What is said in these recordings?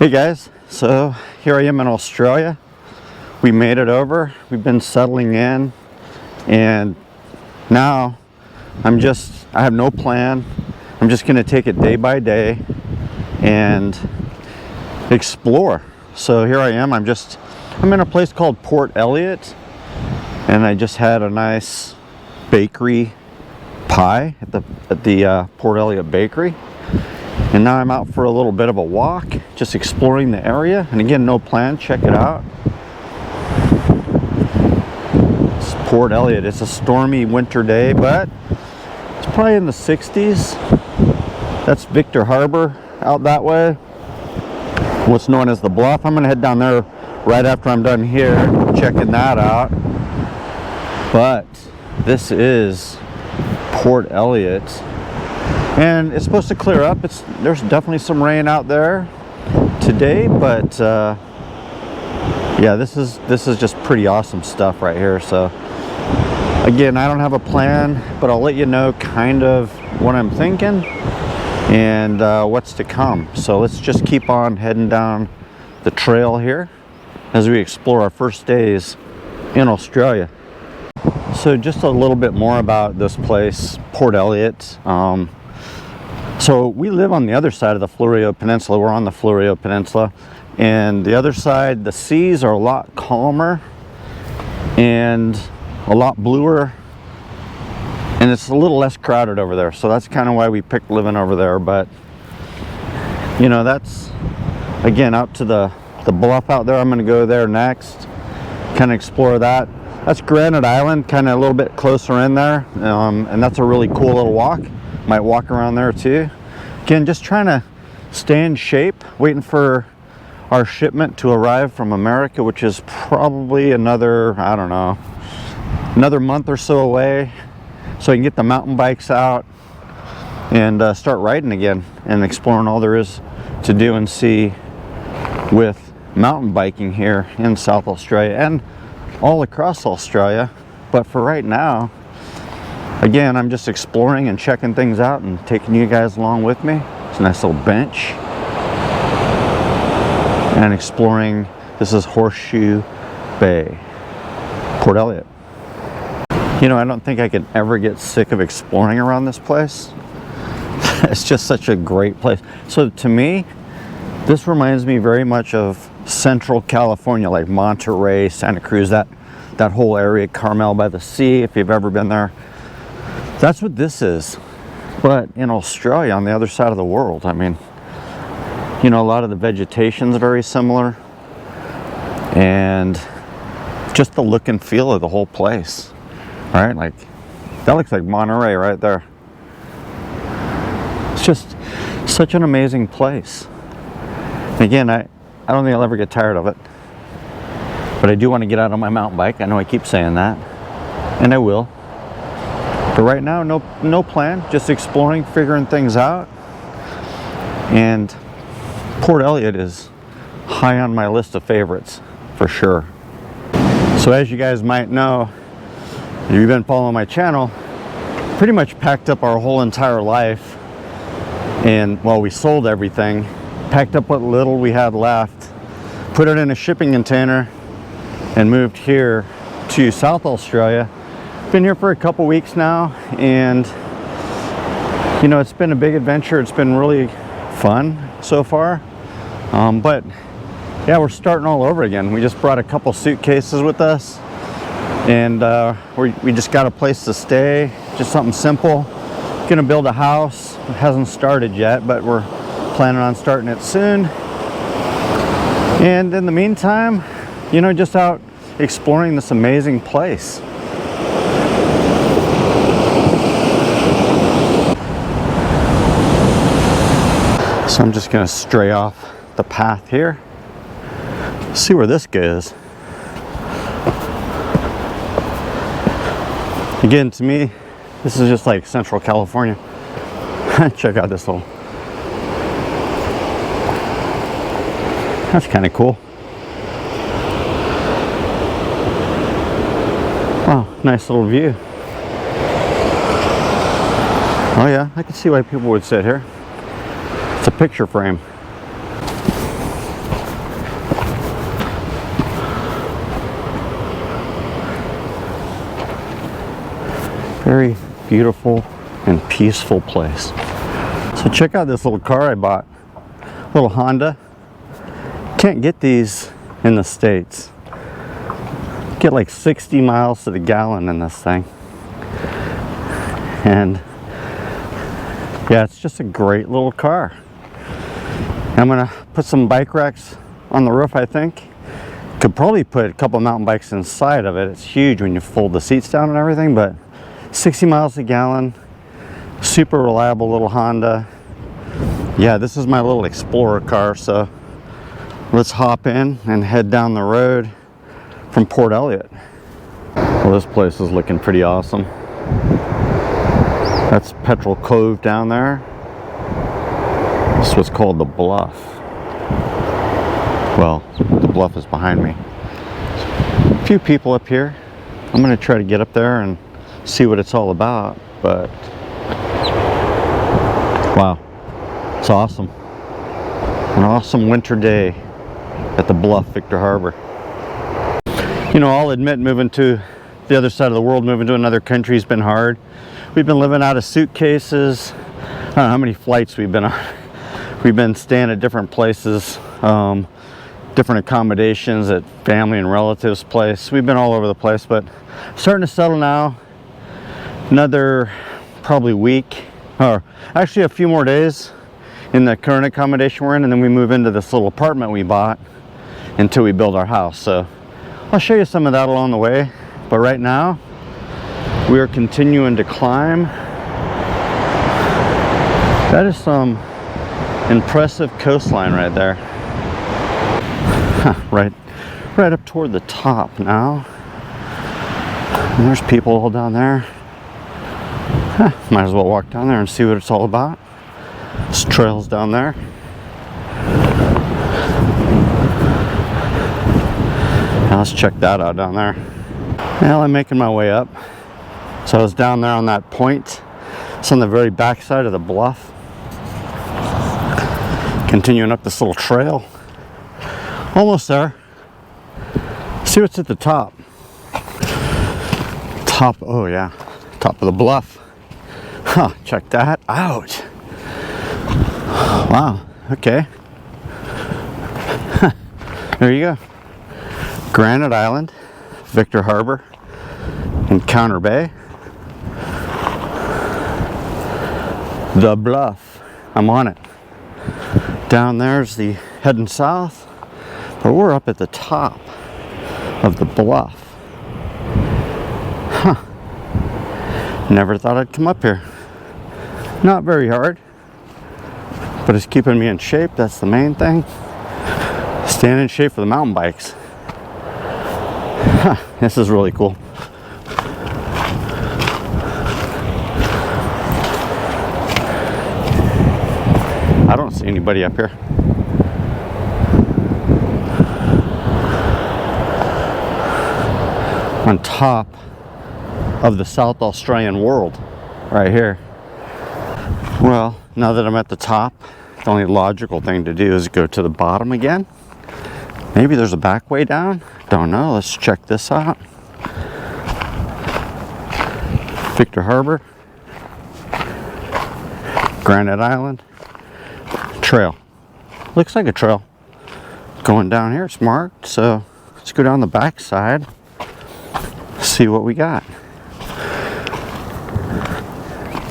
Hey guys, so here I am in Australia. We made it over. We've been settling in, and now I have no plan. I'm just going to take it day by day and explore. So here I am. I'm in a place called Port Elliott, and I just had a nice bakery pie at the Port Elliott bakery. And now I'm out for a little bit of a walk, just exploring the area. And again, no plan, check it out. It's Port Elliott. It's a stormy winter day, but it's probably in the 60s. That's Victor Harbor out that way, what's known as the Bluff. I'm gonna head down there right after I'm done here, checking that out. But this is Port Elliott. And it's supposed to clear up. There's definitely some rain out there today, but yeah, this is just pretty awesome stuff right here. So again, I don't have a plan, but I'll let you know kind of what I'm thinking and what's to come. So let's just keep on heading down the trail here as we explore our first days in Australia. So just a little bit more about this place, Port Elliott. So we live on the other side of the Fleurieu Peninsula. We're on the Fleurieu Peninsula, and the other side, the seas are a lot calmer and a lot bluer, and it's a little less crowded over there. So that's kind of why we picked living over there. But you know, that's again out to the bluff out there. I'm going to go there next, kind of explore that. That's Granite Island, kind of a little bit closer in there, and that's a really cool little walk. Might walk around there too. Again, just trying to stay in shape, waiting for our shipment to arrive from America, which is probably another, I don't know, another month or so away, so I can get the mountain bikes out and start riding again and exploring all there is to do and see with mountain biking here in South Australia and all across Australia. But for right now, again, I'm just exploring and checking things out and taking you guys along with me. It's a nice little bench. And exploring, this is Horseshoe Bay, Port Elliott. You know, I don't think I could ever get sick of exploring around this place. It's just such a great place. So to me, this reminds me very much of Central California, like Monterey, Santa Cruz, that whole area, Carmel by the Sea, if you've ever been there. That's what this is, but in Australia, on the other side of the world. I mean, you know, a lot of the vegetation's very similar, and just the look and feel of the whole place, right? Like, that looks like Monterey right there. It's just such an amazing place. Again, I don't think I'll ever get tired of it, but I do want to get out on my mountain bike. I know I keep saying that, and I will. But right now, no plan, just exploring, figuring things out. And Port Elliott is high on my list of favorites, for sure. So as you guys might know, if you've been following my channel, pretty much packed up our whole entire life. And, well, we sold everything, packed up what little we had left, put it in a shipping container, and moved here to South Australia. Been here for a couple weeks now, and you know, it's been a big adventure. It's been really fun so far, but yeah, we're starting all over again. We just brought a couple suitcases with us, and we just got a place to stay, just something simple. Gonna build a house. It hasn't started yet, but we're planning on starting it soon. And in the meantime, you know, just out exploring this amazing place. So I'm just going to stray off the path here, see where this goes. Again, to me, this is just like Central California. Check out this hole. That's kind of cool. Wow, nice little view. Oh yeah, I can see why people would sit here. It's a picture frame. Very beautiful and peaceful place. So check out this little car I bought. Little Honda. Can't get these in the States. Get like 60 miles to the gallon in this thing. And yeah, it's just a great little car. I'm gonna put some bike racks on the roof, I think. Could probably put a couple mountain bikes inside of it. It's huge when you fold the seats down and everything, but 60 miles a gallon, super reliable little Honda. Yeah, this is my little Explorer car, so let's hop in and head down the road from Port Elliott. Well, this place is looking pretty awesome. That's Petrol Cove down there. This is what's called the Bluff. Well, the bluff is behind me. A few people up here. I'm gonna try to get up there and see what it's all about, but wow, it's awesome. An awesome winter day at the Bluff, Victor Harbor. You know, I'll admit moving to the other side of the world, moving to another country has been hard. We've been living out of suitcases. I don't know how many flights we've been on. We've been staying at different places, different accommodations at family and relatives' place. We've been all over the place, but starting to settle now. Another probably week, or actually a few more days in the current accommodation we're in, and then we move into this little apartment we bought until we build our house. So I'll show you some of that along the way, but right now we are continuing to climb. That is some impressive coastline right there. right up toward the top now. And there's people all down there. Might as well walk down there and see what it's all about. There's trails down there. Now let's check that out down there. Well, I'm making my way up. So I was down there on that point. It's on the very back side of the bluff. Continuing up this little trail. Almost there. See what's at the top. Top, oh yeah, top of the bluff. Huh, check that out. Wow, okay. There you go. Granite Island, Victor Harbor, Encounter Bay. The Bluff, I'm on it. Down there's the heading south, but we're up at the top of the bluff. Huh. Never thought I'd come up here. Not very hard, but it's keeping me in shape. That's the main thing. Staying in shape for the mountain bikes. Huh. This is really cool. I don't see anybody up here. On top of the South Australian world, right here. Well, now that I'm at the top, the only logical thing to do is go to the bottom again. Maybe there's a back way down. Don't know. Let's check this out. Victor Harbor, Granite Island, trail. Looks like a trail going down here. It's marked, so let's go down the back side, see what we got.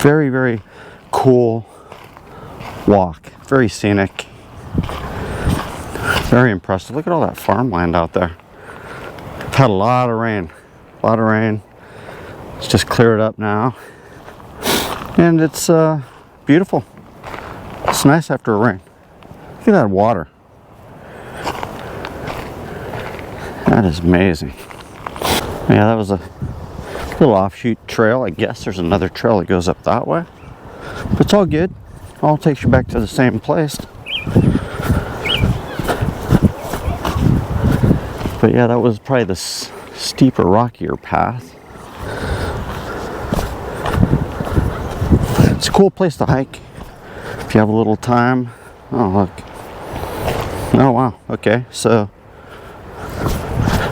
Very, very cool walk. Very scenic. Very impressive. Look at all that farmland out there. I've had a lot of rain. A lot of rain. It's just cleared up now. And it's beautiful. It's nice after a rain. Look at that water. That is amazing. Yeah, that was a little offshoot trail. I guess there's another trail that goes up that way. But it's all good. All takes you back to the same place. But yeah, that was probably the steeper, rockier path. It's a cool place to hike if you have a little time. Oh, look. Oh, wow. Okay, so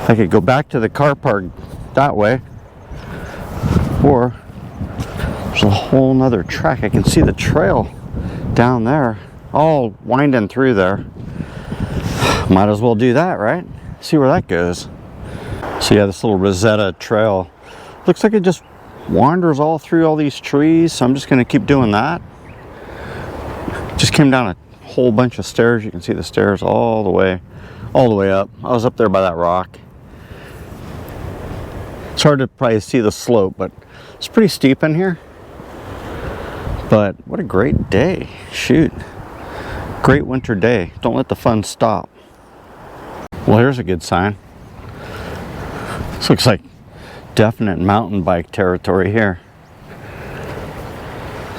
I could go back to the car park that way, or There's a whole nother track. I can see the trail down there, all winding through there. Might as well do that, right? See where that goes. So yeah, this little Rosetta trail looks like it just wanders all through all these trees. So I'm just gonna keep doing that. Just came down a whole bunch of stairs. You can see the stairs all the way up. I was up there by that rock. It's hard to probably see the slope, but it's pretty steep in here. But what a great day. Shoot. Great winter day. Don't let the fun stop. Well, here's a good sign. This looks like definite mountain bike territory here.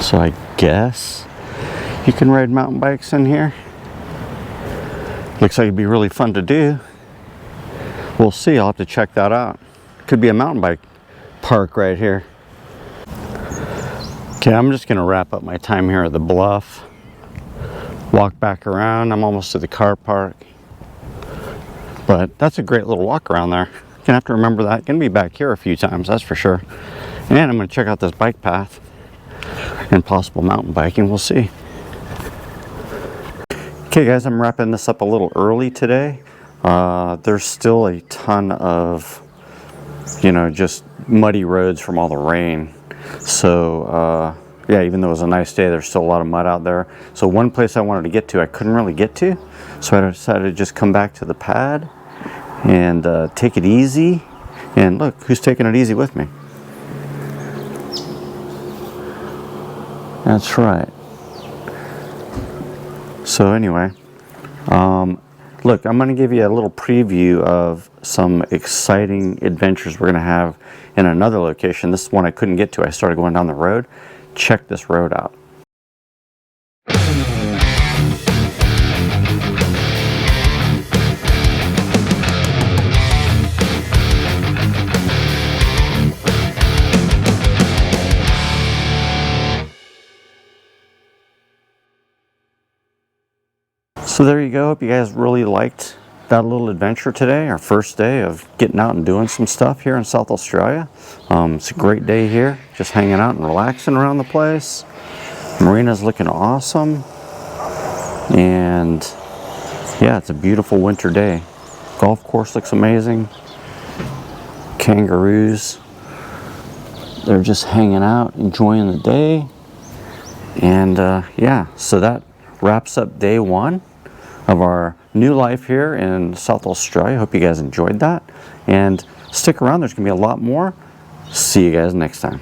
So I guess you can ride mountain bikes in here. Looks like it'd be really fun to do. We'll see. I'll have to check that out. Could be a mountain bike park right here. Okay, I'm just gonna wrap up my time here at the bluff. Walk back around. I'm almost to the car park. But that's a great little walk around there. Gonna have to remember that. Gonna be back here a few times, that's for sure. And I'm gonna check out this bike path and possible mountain biking. We'll see. Okay guys, I'm wrapping this up a little early today. There's still a ton of, just muddy roads from all the rain. So yeah, even though it was a nice day, there's still a lot of mud out there. So one place I wanted to get to, I couldn't really get to. So I decided to just come back to the pad and take it easy. And look, who's taking it easy with me? That's right. So anyway, look, I'm going to give you a little preview of some exciting adventures we're going to have in another location. This one I couldn't get to. I started going down the road. Check this road out. So there you go. Hope you guys really liked that little adventure today, our first day of getting out and doing some stuff here in South Australia. It's a great day here, just hanging out and relaxing around the place. Marina's looking awesome. And yeah, it's a beautiful winter day. Golf course looks amazing. Kangaroos, they're just hanging out, enjoying the day. And yeah, so that wraps up day one of our new life here in South Australia. Hope you guys enjoyed that. And stick around, there's gonna be a lot more. See you guys next time.